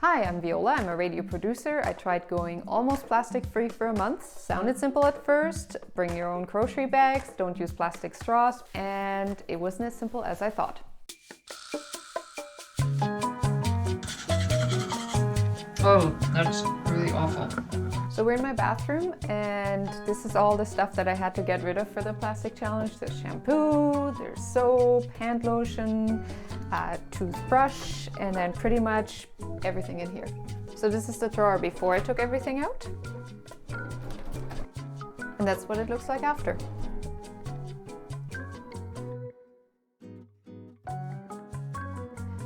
Hi, I'm Viola. I'm a radio producer. I tried going almost plastic-free for a month. Sounded simple at first. Bring your own grocery bags, don't use plastic straws, and it wasn't as simple as I thought. Oh, that's really awful. So we're in my bathroom, and this is all the stuff that I had to get rid of for the plastic challenge. There's shampoo, there's soap, hand lotion, toothbrush, and then pretty much everything in here. So this is the drawer before I took everything out. And that's what it looks like after.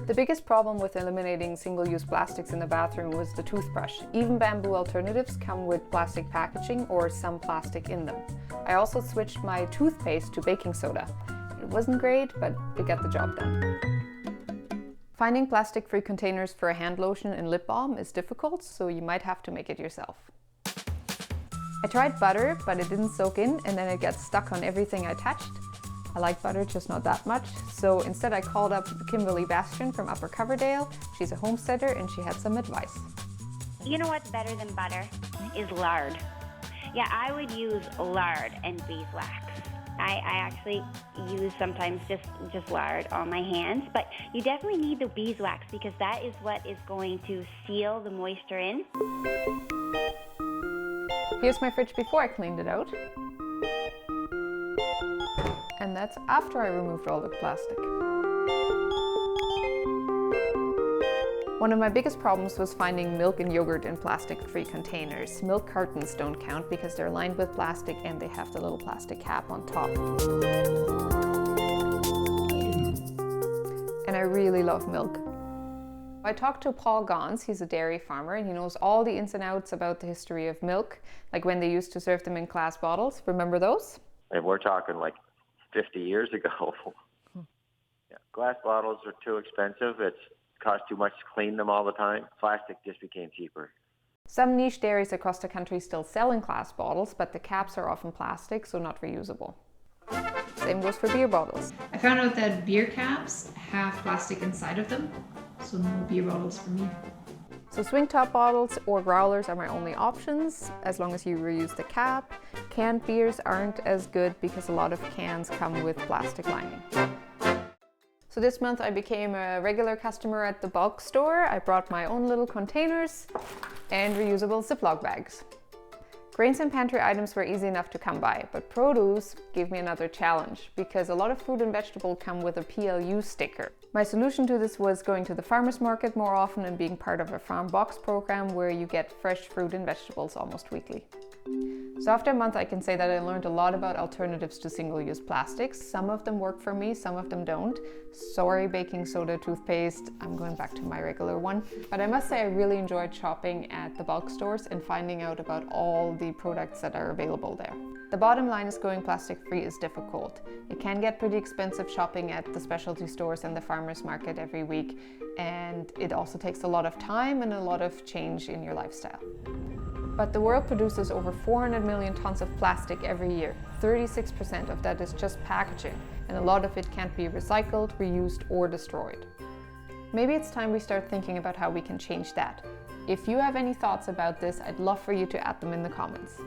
The biggest problem with eliminating single-use plastics in the bathroom was the toothbrush. Even bamboo alternatives come with plastic packaging or some plastic in them. I also switched my toothpaste to baking soda. It wasn't great, but it got the job done. Finding plastic-free containers for a hand lotion and lip balm is difficult, so you might have to make it yourself. I tried butter, but it didn't soak in, and then it gets stuck on everything I touched. I like butter, just not that much, so instead I called up Kimberly Bastian from Upper Coverdale. She's a homesteader and she had some advice. You know what's better than butter? Is lard. Yeah, I would use lard and beeswax. I actually use sometimes just lard on my hands, but you definitely need the beeswax because that is what is going to seal the moisture in. Here's my fridge before I cleaned it out. And that's after I removed all the plastic. One of my biggest problems was finding milk and yogurt in plastic-free containers. Milk cartons don't count because they're lined with plastic and they have the little plastic cap on top. And I really love milk. I talked to Paul Gons, he's a dairy farmer, and he knows all the ins and outs about the history of milk, like when they used to serve them in glass bottles. Remember those? And we're talking like 50 years ago. Yeah, glass bottles are too expensive. It costs too much to clean them all the time. Plastic just became cheaper. Some niche dairies across the country still sell in glass bottles, but the caps are often plastic, so not reusable. Same goes for beer bottles. I found out that beer caps have plastic inside of them, so no beer bottles for me. So swing top bottles or growlers are my only options, as long as you reuse the cap. Canned beers aren't as good because a lot of cans come with plastic lining. So this month I became a regular customer at the bulk store. I brought my own little containers and reusable Ziploc bags. Grains and pantry items were easy enough to come by, but produce gave me another challenge because a lot of fruit and vegetable come with a PLU sticker. My solution to this was going to the farmers market more often and being part of a farm box program where you get fresh fruit and vegetables almost weekly. So after a month I can say that I learned a lot about alternatives to single-use plastics. Some of them work for me, some of them don't. Sorry, baking soda, toothpaste, I'm going back to my regular one. But I must say I really enjoyed shopping at the bulk stores and finding out about all the products that are available there. The bottom line is going plastic-free is difficult. It can get pretty expensive shopping at the specialty stores and the farmers market every week, and it also takes a lot of time and a lot of change in your lifestyle. But the world produces over 400 million tons of plastic every year. 36% of that is just packaging, and a lot of it can't be recycled, reused, or destroyed. Maybe it's time we start thinking about how we can change that. If you have any thoughts about this, I'd love for you to add them in the comments.